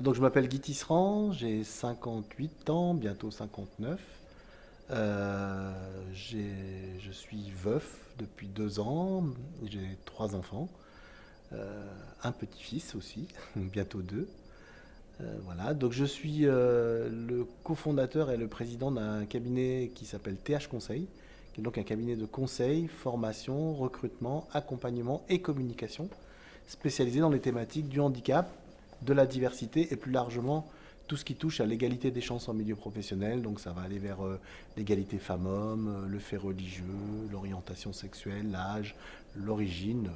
Donc je m'appelle Guy Tisserand, j'ai 58 ans, bientôt 59. Je suis veuf depuis 2 ans, j'ai 3 enfants, un petit-fils aussi, bientôt deux. Voilà, donc je suis le cofondateur et le président d'un cabinet qui s'appelle TH Conseil, qui est donc un cabinet de conseil, formation, recrutement, accompagnement et communication, spécialisé dans les thématiques du handicap, de la diversité et plus largement tout ce qui touche à l'égalité des chances en milieu professionnel. Donc ça va aller vers l'égalité femmes-hommes, le fait religieux, l'orientation sexuelle, l'âge, l'origine,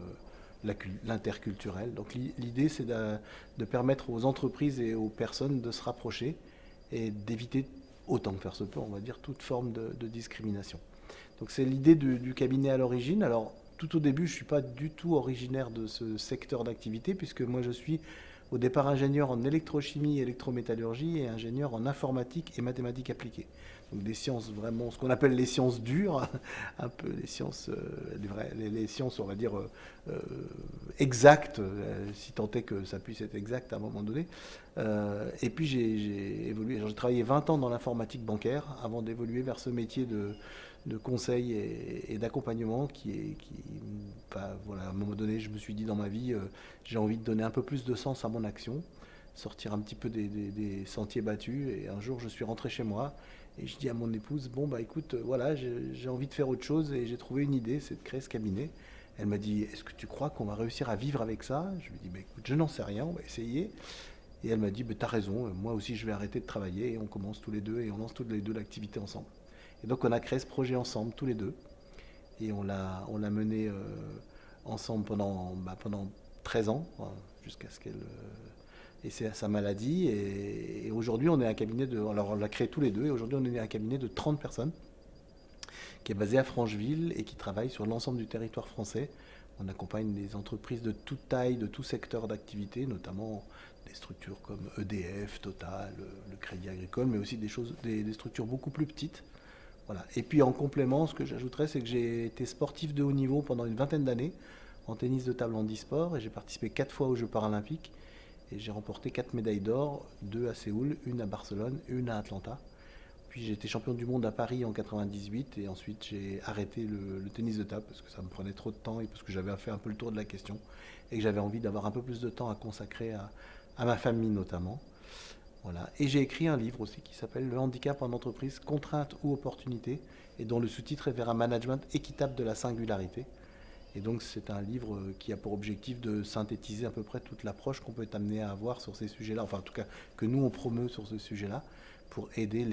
l'interculturel. Donc l'idée, c'est de permettre aux entreprises et aux personnes de se rapprocher et d'éviter, autant que faire se peut, on va dire, toute forme de discrimination. Donc c'est l'idée du cabinet à l'origine. Alors tout au début, je ne suis pas du tout originaire de ce secteur d'activité, puisque moi je suis au départ ingénieur en électrochimie, électrométallurgie et ingénieur en informatique et mathématiques appliquées. Donc des sciences vraiment, ce qu'on appelle les sciences dures, un peu les sciences, les sciences, on va dire, euh, exactes, si tant est que ça puisse être exact à un moment donné. Et puis j'ai évolué, j'ai travaillé 20 ans dans l'informatique bancaire avant d'évoluer vers ce métier de conseil et d'accompagnement bah, voilà, à un moment donné, je me suis dit dans ma vie, j'ai envie de donner un peu plus de sens à mon action, sortir un petit peu des sentiers battus. Et un jour, je suis rentré chez moi et je dis à mon épouse, bon bah écoute, voilà, j'ai envie de faire autre chose et j'ai trouvé une idée, c'est de créer ce cabinet. Elle m'a dit, est-ce que tu crois qu'on va réussir à vivre avec ça? Je lui ai dit, bah, écoute, je n'en sais rien, on va essayer. Et elle m'a dit, bah, t'as raison, moi aussi je vais arrêter de travailler et on commence tous les deux et on lance tous les deux l'activité ensemble. Et donc on a créé ce projet ensemble, tous les deux, et on l'a mené ensemble pendant 13 ans, jusqu'à ce qu'elle et c'est sa maladie. Et aujourd'hui, on est un cabinet de. Alors, on l'a créé tous les deux, et aujourd'hui, on est un cabinet de 30 personnes qui est basé à Francheville et qui travaille sur l'ensemble du territoire français. On accompagne des entreprises de toute taille, de tout secteur d'activité, notamment des structures comme EDF, Total, le Crédit Agricole, mais aussi des structures beaucoup plus petites. Voilà. Et puis en complément, ce que j'ajouterais, c'est que j'ai été sportif de haut niveau pendant une vingtaine d'années en tennis de table handisport, et j'ai participé 4 fois aux Jeux paralympiques et j'ai remporté 4 médailles d'or, 2 à Séoul, une à Barcelone, une à Atlanta. Puis j'ai été champion du monde à Paris en 98, et ensuite j'ai arrêté le tennis de table parce que ça me prenait trop de temps et parce que j'avais fait un peu le tour de la question et que j'avais envie d'avoir un peu plus de temps à consacrer à ma famille notamment. Voilà. Et j'ai écrit un livre aussi qui s'appelle Le handicap en entreprise, contraintes ou opportunités, et dont le sous-titre est vers un management équitable de la singularité. Et donc c'est un livre qui a pour objectif de synthétiser à peu près toute l'approche qu'on peut être amené à avoir sur ces sujets-là, enfin en tout cas que nous on promeut sur ce sujet-là, pour aider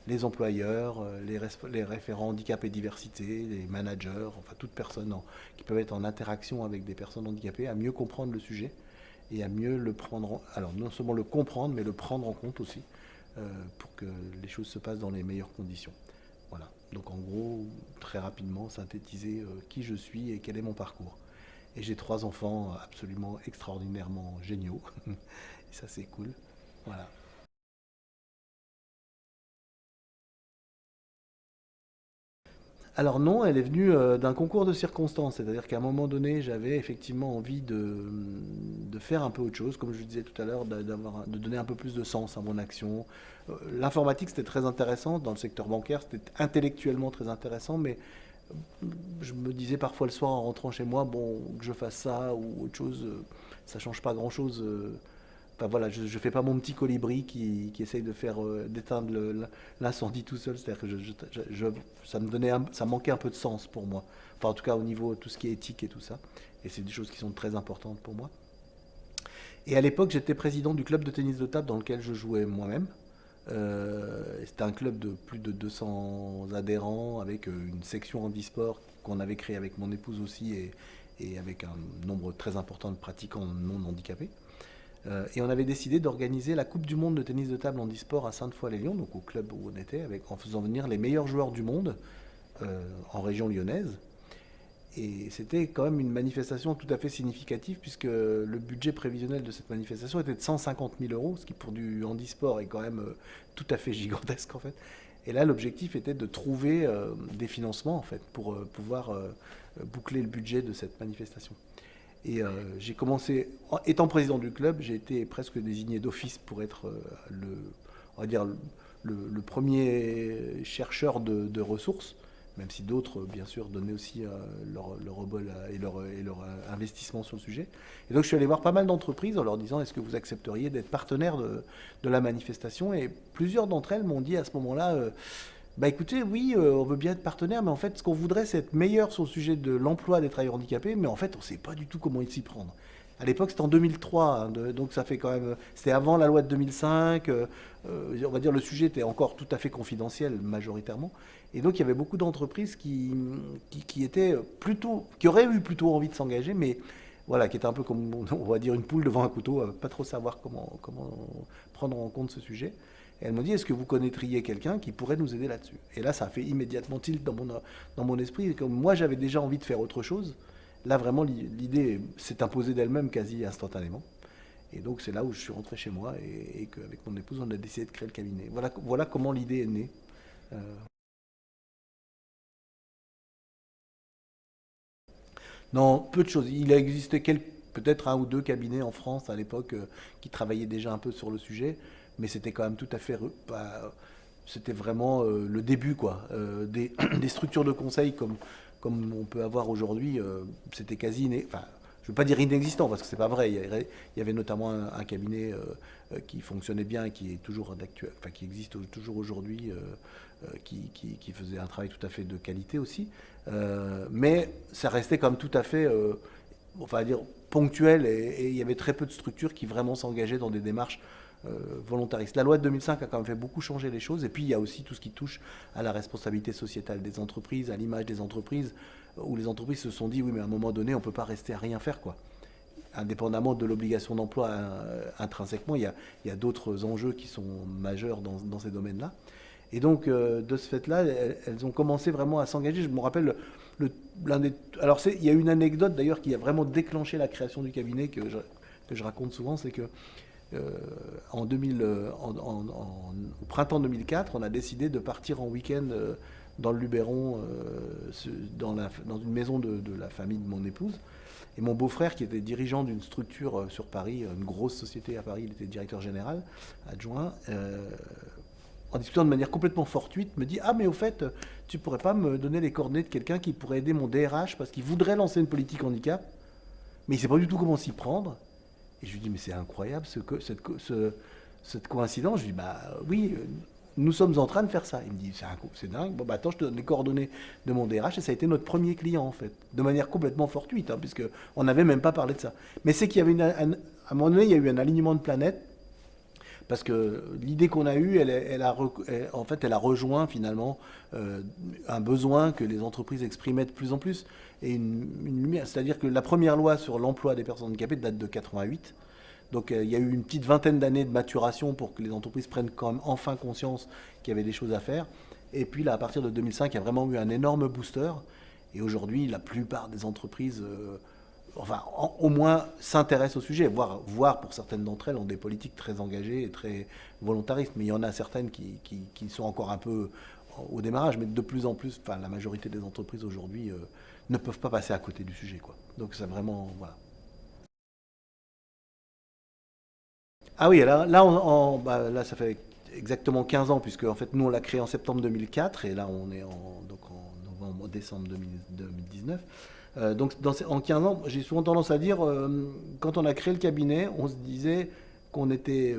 les employeurs, les référents handicap et diversité, les managers, enfin toute personne qui peuvent être en interaction avec des personnes handicapées, à mieux comprendre le sujet et à mieux le prendre, alors non seulement le comprendre, mais le prendre en compte aussi, pour que les choses se passent dans les meilleures conditions. Voilà. Donc en gros, très rapidement, synthétiser qui je suis et quel est mon parcours. Et j'ai 3 enfants absolument extraordinairement géniaux. Et ça, c'est cool. Voilà. Alors non, elle est venue d'un concours de circonstances, c'est-à-dire qu'à un moment donné, j'avais effectivement envie de faire un peu autre chose, comme je le disais tout à l'heure, de donner un peu plus de sens à mon action. L'informatique, c'était très intéressant, dans le secteur bancaire, c'était intellectuellement très intéressant, mais je me disais parfois le soir en rentrant chez moi, bon, que je fasse ça ou autre chose, ça change pas grand-chose. Enfin voilà, je ne fais pas mon petit colibri qui essaye de faire d'éteindre l'incendie tout seul. C'est-à-dire que ça me ça manquait un peu de sens pour moi. Enfin en tout cas au niveau de tout ce qui est éthique et tout ça. Et c'est des choses qui sont très importantes pour moi. Et à l'époque, j'étais président du club de tennis de table dans lequel je jouais moi-même. C'était un club de plus de 200 adhérents avec une section handisport qu'on avait créée avec mon épouse aussi, et avec un nombre très important de pratiquants non handicapés. Et on avait décidé d'organiser la Coupe du Monde de tennis de table handisport à Sainte-Foy-les-Lyons, donc au club où on était, en faisant venir les meilleurs joueurs du monde en région lyonnaise. Et c'était quand même une manifestation tout à fait significative, puisque le budget prévisionnel de cette manifestation était de 150 000 euros, ce qui pour du handisport est quand même tout à fait gigantesque en fait. Et là, l'objectif était de trouver des financements en fait pour pouvoir boucler le budget de cette manifestation. Et j'ai commencé, étant président du club, j'ai été presque désigné d'office pour être on va dire, le premier chercheur de ressources, même si d'autres, bien sûr, donnaient aussi leur obol et leur investissement sur le sujet. Et donc je suis allé voir pas mal d'entreprises en leur disant est-ce que vous accepteriez d'être partenaire de la manifestation. Et plusieurs d'entre elles m'ont dit à ce moment-là bah écoutez, oui, on veut bien être partenaire, mais en fait, ce qu'on voudrait, c'est être meilleur sur le sujet de l'emploi des travailleurs handicapés, mais en fait, on ne sait pas du tout comment s'y prendre. À l'époque, c'était en 2003, hein, donc ça fait quand même. C'était avant la loi de 2005. On va dire le sujet était encore tout à fait confidentiel, majoritairement. Et donc, il y avait beaucoup d'entreprises qui étaient plutôt. Qui auraient eu plutôt envie de s'engager, mais voilà, qui étaient un peu comme, on va dire, une poule devant un couteau, pas trop savoir comment prendre en compte ce sujet. Et elle me dit, est-ce que vous connaîtriez quelqu'un qui pourrait nous aider là-dessus? Et là, ça a fait immédiatement tilt dans mon esprit. Et comme moi, j'avais déjà envie de faire autre chose, là, vraiment, l'idée s'est imposée d'elle-même quasi instantanément. Et donc, c'est là où je suis rentré chez moi et qu'avec mon épouse, on a décidé de créer le cabinet. Voilà comment l'idée est née. Euh, non, peu de choses. Il a existé peut-être un ou deux cabinets en France à l'époque qui travaillaient déjà un peu sur le sujet, mais c'était quand même tout à fait c'était vraiment le début, quoi. Des structures de conseil comme on peut avoir aujourd'hui, c'était quasi enfin, je ne veux pas dire inexistant parce que c'est pas vrai. Il y avait notamment un cabinet qui fonctionnait bien, qui est toujours enfin, qui existe toujours aujourd'hui, qui faisait un travail tout à fait de qualité aussi. Mais ça restait quand même tout à fait, enfin dire ponctuel, et il y avait très peu de structures qui vraiment s'engageaient dans des démarches volontariste. La loi de 2005 a quand même fait beaucoup changer les choses. Et puis il y a aussi tout ce qui touche à la responsabilité sociétale des entreprises, à l'image des entreprises, où les entreprises se sont dit oui, mais à un moment donné, on ne peut pas rester à rien faire, quoi. Indépendamment de l'obligation d'emploi intrinsèquement, il y a d'autres enjeux qui sont majeurs dans ces domaines-là. Et donc, de ce fait-là, elles ont commencé vraiment à s'engager. Je me rappelle, alors il y a une anecdote d'ailleurs qui a vraiment déclenché la création du cabinet que je raconte souvent, c'est que en 2000, au printemps 2004, on a décidé de partir en week-end dans le Luberon, dans une maison de la famille de mon épouse. Et mon beau-frère, qui était dirigeant d'une structure sur Paris, une grosse société à Paris, il était directeur général, adjoint, en discutant de manière complètement fortuite, me dit ah mais au fait, tu pourrais pas me donner les coordonnées de quelqu'un qui pourrait aider mon DRH parce qu'il voudrait lancer une politique handicap, mais il sait pas du tout comment s'y prendre. Et je lui dis mais c'est incroyable cette coïncidence. Je lui dis bah oui, nous sommes en train de faire ça. Il me dit c'est dingue. Bon bah attends, je te donne les coordonnées de mon DRH et ça a été notre premier client en fait, de manière complètement fortuite, hein, puisque on n'avait même pas parlé de ça. Mais c'est qu'il y avait à un moment donné, il y a eu un alignement de planètes. Parce que l'idée qu'on a eue, en fait, elle a rejoint finalement un besoin que les entreprises exprimaient de plus en plus. Et une lumière, c'est-à-dire que la première loi sur l'emploi des personnes handicapées date de 88. Donc il y a eu une petite vingtaine d'années de maturation pour que les entreprises prennent quand même enfin conscience qu'il y avait des choses à faire. Et puis là, à partir de 2005, il y a vraiment eu un énorme booster. Et aujourd'hui, la plupart des entreprises enfin, au moins s'intéressent au sujet, voire pour certaines d'entre elles ont des politiques très engagées et très volontaristes. Mais il y en a certaines qui sont encore un peu au démarrage, mais de plus en plus, enfin, la majorité des entreprises aujourd'hui ne peuvent pas passer à côté du sujet, quoi. Donc c'est vraiment, voilà. Ah oui, là ça fait exactement 15 ans, puisque en fait nous on l'a créé en septembre 2004, et là on est donc en novembre, décembre 2019. Donc en 15 ans, j'ai souvent tendance à dire, quand on a créé le cabinet, on se disait qu'on était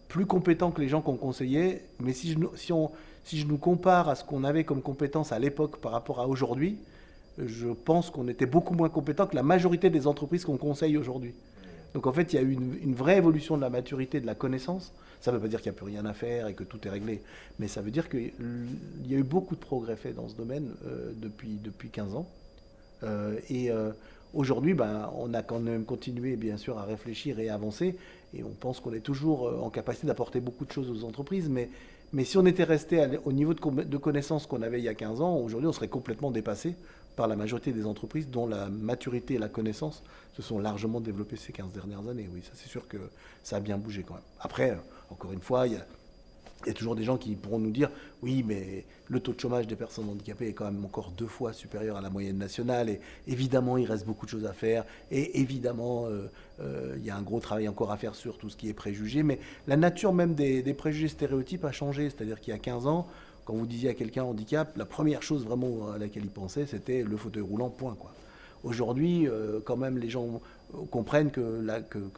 plus compétent que les gens qu'on conseillait, mais si je nous compare à ce qu'on avait comme compétences à l'époque par rapport à aujourd'hui, je pense qu'on était beaucoup moins compétent que la majorité des entreprises qu'on conseille aujourd'hui. Donc en fait, il y a eu une vraie évolution de la maturité de la connaissance. Ça ne veut pas dire qu'il n'y a plus rien à faire et que tout est réglé, mais ça veut dire qu'il y a eu beaucoup de progrès faits dans ce domaine depuis 15 ans. Et aujourd'hui, ben, on a quand même continué, bien sûr, à réfléchir et à avancer. Et on pense qu'on est toujours en capacité d'apporter beaucoup de choses aux entreprises. Mais si on était resté au niveau de connaissances qu'on avait il y a 15 ans, aujourd'hui, on serait complètement dépassé par la majorité des entreprises dont la maturité et la connaissance se sont largement développées ces 15 dernières années. Oui, ça c'est sûr que ça a bien bougé quand même. Après, encore une fois, Il y a toujours des gens qui pourront nous dire, oui, mais le taux de chômage des personnes handicapées est quand même encore 2 fois supérieur à la moyenne nationale, et évidemment, il reste beaucoup de choses à faire, et évidemment, il y a un gros travail encore à faire sur tout ce qui est préjugé, mais la nature même des préjugés stéréotypes a changé, c'est-à-dire qu'il y a 15 ans, quand vous disiez à quelqu'un handicap, la première chose vraiment à laquelle il pensait, c'était le fauteuil roulant, point, quoi. Aujourd'hui, quand même, les gens comprennent que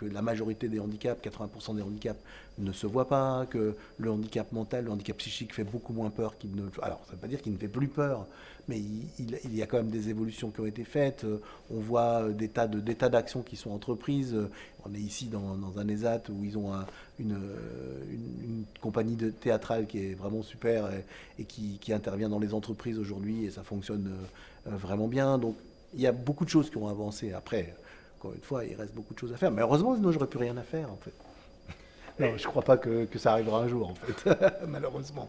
la majorité des handicaps, 80% des handicaps, ne se voient pas, que le handicap mental, le handicap psychique fait beaucoup moins peur qu'il ne... Alors, ça ne veut pas dire qu'il ne fait plus peur, mais il y a quand même des évolutions qui ont été faites. On voit des tas d'actions qui sont entreprises. On est ici dans un ESAT où ils ont une compagnie théâtrale qui est vraiment super et qui intervient dans les entreprises aujourd'hui, et ça fonctionne vraiment bien. Donc, il y a beaucoup de choses qui ont avancé. Après, encore une fois, il reste beaucoup de choses à faire. Mais heureusement, sinon, j'aurais plus rien à faire, en fait. Non, je ne crois pas que ça arrivera un jour, en fait, malheureusement.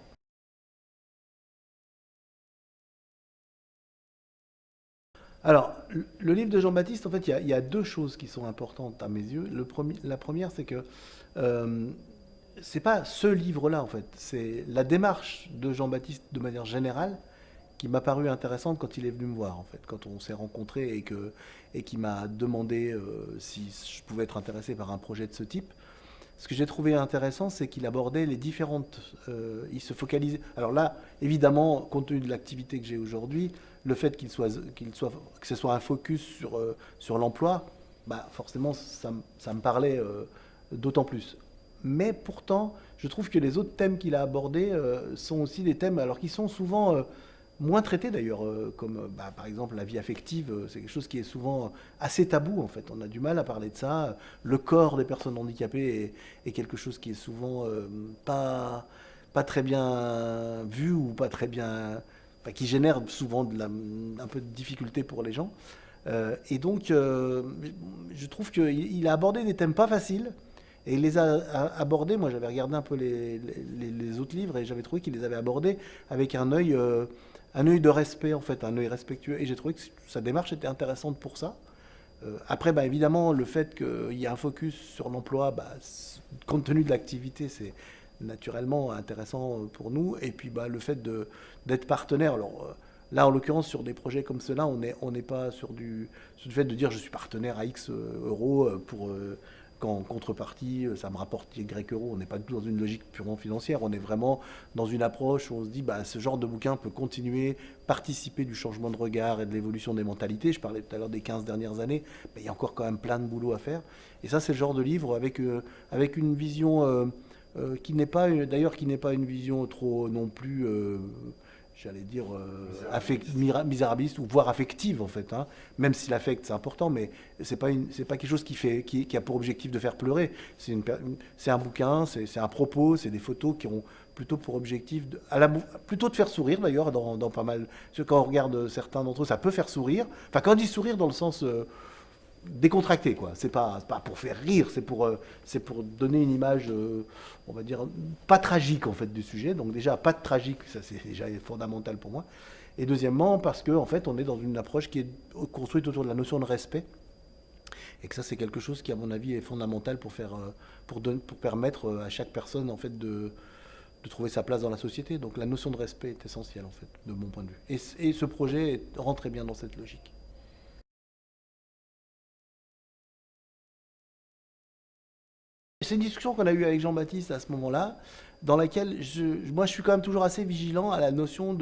Alors, le livre de Jean-Baptiste, en fait, il y a deux choses qui sont importantes à mes yeux. La première, c'est que euh, c'est pas ce livre-là, en fait. C'est la démarche de Jean-Baptiste de manière générale qui m'a paru intéressante quand il est venu me voir, en fait, quand on s'est rencontrés et qui m'a demandé si je pouvais être intéressé par un projet de ce type. Ce que j'ai trouvé intéressant, c'est qu'il abordait les différentes... il se focalisait... Alors là, évidemment, compte tenu de l'activité que j'ai aujourd'hui, le fait que ce soit un focus sur l'emploi, bah forcément, ça me parlait d'autant plus. Mais pourtant, je trouve que les autres thèmes qu'il a abordés sont aussi des thèmes, alors qui sont souvent moins traités d'ailleurs, comme bah, par exemple la vie affective, c'est quelque chose qui est souvent assez tabou en fait. On a du mal à parler de ça. Le corps des personnes handicapées est quelque chose qui est souvent pas très bien vu ou pas très bien, enfin, qui génère souvent un peu de difficulté pour les gens. Et donc, je trouve qu'il a abordé des thèmes pas faciles. Et il les a abordés, moi j'avais regardé un peu les autres livres et j'avais trouvé qu'il les avait abordés avec un œil de respect en fait, un œil respectueux. Et j'ai trouvé que sa démarche était intéressante pour ça. Après, bah, évidemment, le fait qu'il y ait un focus sur l'emploi, bah, compte tenu de l'activité, c'est naturellement intéressant pour nous. Et puis bah, le fait d'être partenaire. Alors là, en l'occurrence, sur des projets comme cela, on n'est pas sur le fait de dire je suis partenaire à X euros pour qu'en contrepartie, ça me rapporte Y euros. On n'est pas du tout dans une logique purement financière. On est vraiment dans une approche où on se dit bah, ce genre de bouquin peut continuer, participer du changement de regard et de l'évolution des mentalités. Je parlais tout à l'heure des 15 dernières années. Mais il y a encore quand même plein de boulot à faire. Et ça, c'est le genre de livre avec une vision qui n'est pas, d'ailleurs, qui n'est pas une vision trop non plus j'allais dire, misérabiliste ou voire affective en fait. Hein. Même si l'affect c'est important, mais c'est pas quelque chose qui a pour objectif de faire pleurer. C'est un bouquin, c'est un propos, c'est des photos qui ont plutôt pour objectif plutôt de faire sourire d'ailleurs dans pas mal. Parce que quand on regarde certains d'entre eux, ça peut faire sourire. Enfin, quand on dit sourire dans le sens décontracté, quoi. C'est pas pour faire rire, c'est pour donner une image, on va dire, pas tragique en fait du sujet. Donc déjà, pas de tragique, ça c'est déjà fondamental pour moi. Et deuxièmement, parce que en fait, on est dans une approche qui est construite autour de la notion de respect, et que ça c'est quelque chose qui, à mon avis, est fondamental pour permettre à chaque personne en fait de trouver sa place dans la société. Donc la notion de respect est essentielle en fait, de mon point de vue. Et ce projet rentre très bien dans cette logique. C'est une discussion qu'on a eue avec Jean-Baptiste à ce moment-là, dans laquelle moi je suis quand même toujours assez vigilant à la notion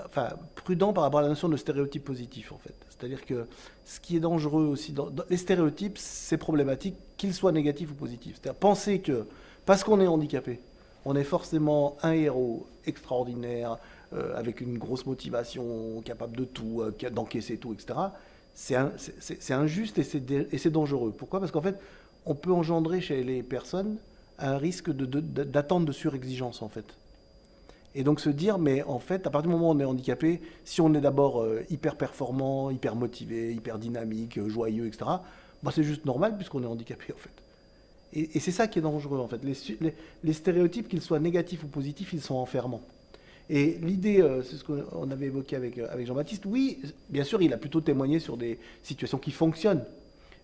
enfin prudent par rapport à la notion de stéréotype positif en fait. C'est-à-dire que ce qui est dangereux aussi dans les stéréotypes, c'est problématique qu'ils soient négatifs ou positifs. C'est-à-dire penser que parce qu'on est handicapé, on est forcément un héros extraordinaire, avec une grosse motivation, capable de tout, d'encaisser tout, etc. C'est injuste et c'est dangereux. Pourquoi? Parce qu'en fait, on peut engendrer chez les personnes un risque d'attente de surexigence en fait. Et donc se dire, mais en fait, à partir du moment où on est handicapé, si on est d'abord hyper performant, hyper motivé, hyper dynamique, joyeux, etc., bah, c'est juste normal puisqu'on est handicapé en fait. Et c'est ça qui est dangereux en fait. Les stéréotypes, qu'ils soient négatifs ou positifs, ils sont enfermants. Et l'idée, c'est ce qu'on avait évoqué avec Jean-Baptiste, oui, bien sûr, il a plutôt témoigné sur des situations qui fonctionnent.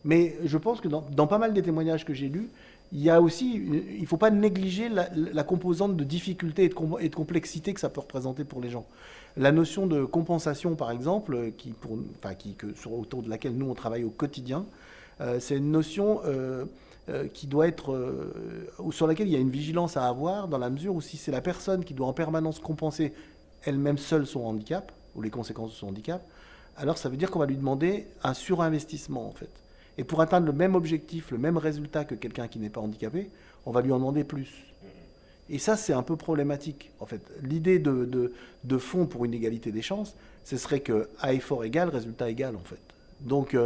Mais je pense que dans pas mal des témoignages que j'ai lus, il y a aussi, il ne faut pas négliger la composante de difficulté et de complexité que ça peut représenter pour les gens. La notion de compensation, par exemple, autour de laquelle nous on travaille au quotidien, c'est une notion qui doit être, sur laquelle il y a une vigilance à avoir, dans la mesure où si c'est la personne qui doit en permanence compenser elle-même seule son handicap, ou les conséquences de son handicap, alors ça veut dire qu'on va lui demander un surinvestissement en fait. Et pour atteindre le même objectif, le même résultat que quelqu'un qui n'est pas handicapé, on va lui en demander plus. Et ça, c'est un peu problématique. En fait, l'idée de fond pour une égalité des chances, ce serait que à effort égal, résultat égal, en fait. Donc,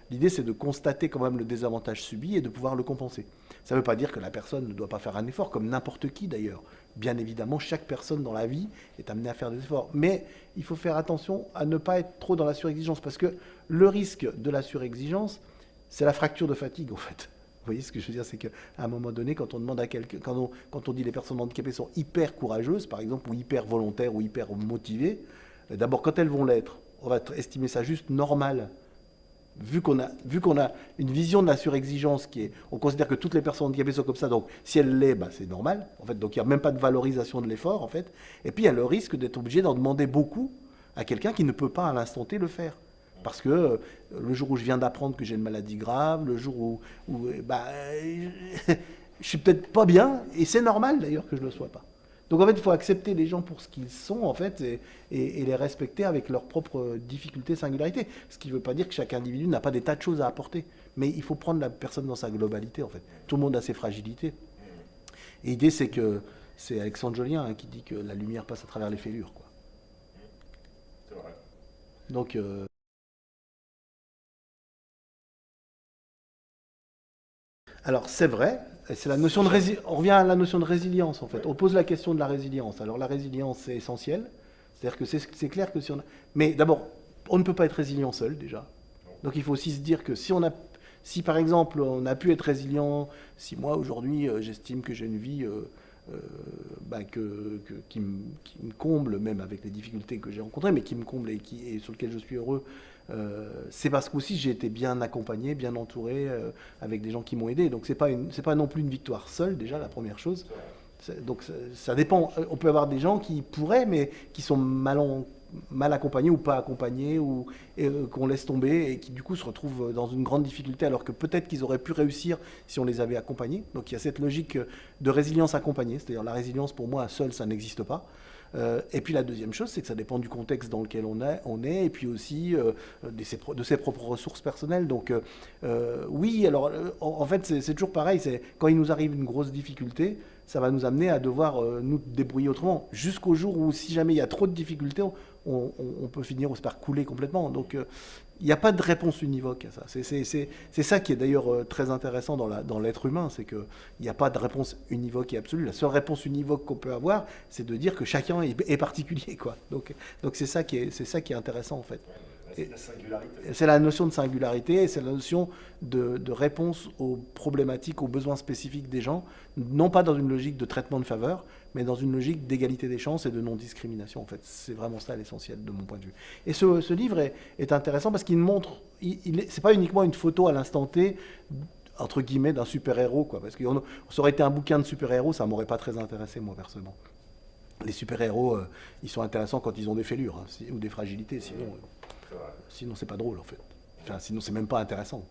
l'idée, c'est de constater quand même le désavantage subi et de pouvoir le compenser. Ça ne veut pas dire que la personne ne doit pas faire un effort, comme n'importe qui d'ailleurs. Bien évidemment, chaque personne dans la vie est amenée à faire des efforts. Mais il faut faire attention à ne pas être trop dans la surexigence, parce que le risque de la surexigence, c'est la fracture de fatigue, en fait. Vous voyez ce que je veux dire, c'est qu'à un moment donné, quand on demande à quelqu'un, quand on dit les personnes handicapées sont hyper courageuses, par exemple, ou hyper volontaires, ou hyper motivées, d'abord, quand elles vont l'être, on va estimer ça juste normal. Vu qu'on a une vision de la surexigence qui est, on considère que toutes les personnes handicapées sont comme ça, donc si elle l'est, bah, c'est normal. En fait, donc il n'y a même pas de valorisation de l'effort, en fait. Et puis il y a le risque d'être obligé d'en demander beaucoup à quelqu'un qui ne peut pas à l'instant T le faire. Parce que le jour où je viens d'apprendre que j'ai une maladie grave, le jour où je suis peut-être pas bien, et c'est normal d'ailleurs que je ne le sois pas. Donc en fait, il faut accepter les gens pour ce qu'ils sont, en fait, et les respecter avec leurs propres difficultés, singularités. Ce qui ne veut pas dire que chaque individu n'a pas des tas de choses à apporter. Mais il faut prendre la personne dans sa globalité, en fait. Tout le monde a ses fragilités. Et l'idée, c'est que c'est Alexandre Jolien qui dit que la lumière passe à travers les fêlures, quoi. C'est vrai. Donc, alors c'est vrai, c'est la notion de on revient à la notion de résilience en fait. On pose la question de la résilience. Alors la résilience c'est essentiel, c'est-à-dire que c'est clair que si on a... Mais d'abord, on ne peut pas être résilient seul déjà. Donc il faut aussi se dire que si par exemple on a pu être résilient, si moi aujourd'hui j'estime que j'ai une vie qui me comble, même avec les difficultés que j'ai rencontrées, mais qui me comble et sur lequel je suis heureux, c'est parce qu'aussi j'ai été bien accompagné, bien entouré, avec des gens qui m'ont aidé. Donc c'est pas non plus une victoire seule déjà, la première chose. Donc ça dépend. On peut avoir des gens qui pourraient, mais qui sont mal accompagnés ou pas accompagnés, ou qu'on laisse tomber et qui du coup se retrouvent dans une grande difficulté alors que peut-être qu'ils auraient pu réussir si on les avait accompagnés. Donc il y a cette logique de résilience accompagnée, c'est-à-dire la résilience pour moi seule ça n'existe pas. Et puis la deuxième chose, c'est que ça dépend du contexte dans lequel on est et puis aussi de ses propres ressources personnelles. Donc oui, alors en fait c'est toujours pareil, c'est quand il nous arrive une grosse difficulté, ça va nous amener à devoir nous débrouiller autrement. Jusqu'au jour où si jamais il y a trop de difficultés, on peut finir par couler complètement. Donc il n'y a pas de réponse univoque à ça. C'est ça qui est d'ailleurs très intéressant dans l'être humain, c'est qu'il n'y a pas de réponse univoque et absolue. La seule réponse univoque qu'on peut avoir, c'est de dire que chacun est particulier, quoi. Donc c'est ça qui est intéressant en fait. C'est la singularité. C'est la notion de singularité et c'est la notion de réponse aux problématiques, aux besoins spécifiques des gens, non pas dans une logique de traitement de faveur, mais dans une logique d'égalité des chances et de non-discrimination. En fait, c'est vraiment ça l'essentiel de mon point de vue. Et ce livre est intéressant parce qu'il montre, c'est pas uniquement une photo à l'instant T, entre guillemets, d'un super-héros, quoi. Parce que ça aurait été un bouquin de super-héros, ça m'aurait pas très intéressé, moi, personnellement. Les super-héros, ils sont intéressants quand ils ont des fêlures, hein, ou des fragilités, sinon... C'est vrai. Sinon, c'est pas drôle en fait. Enfin, sinon, c'est même pas intéressant.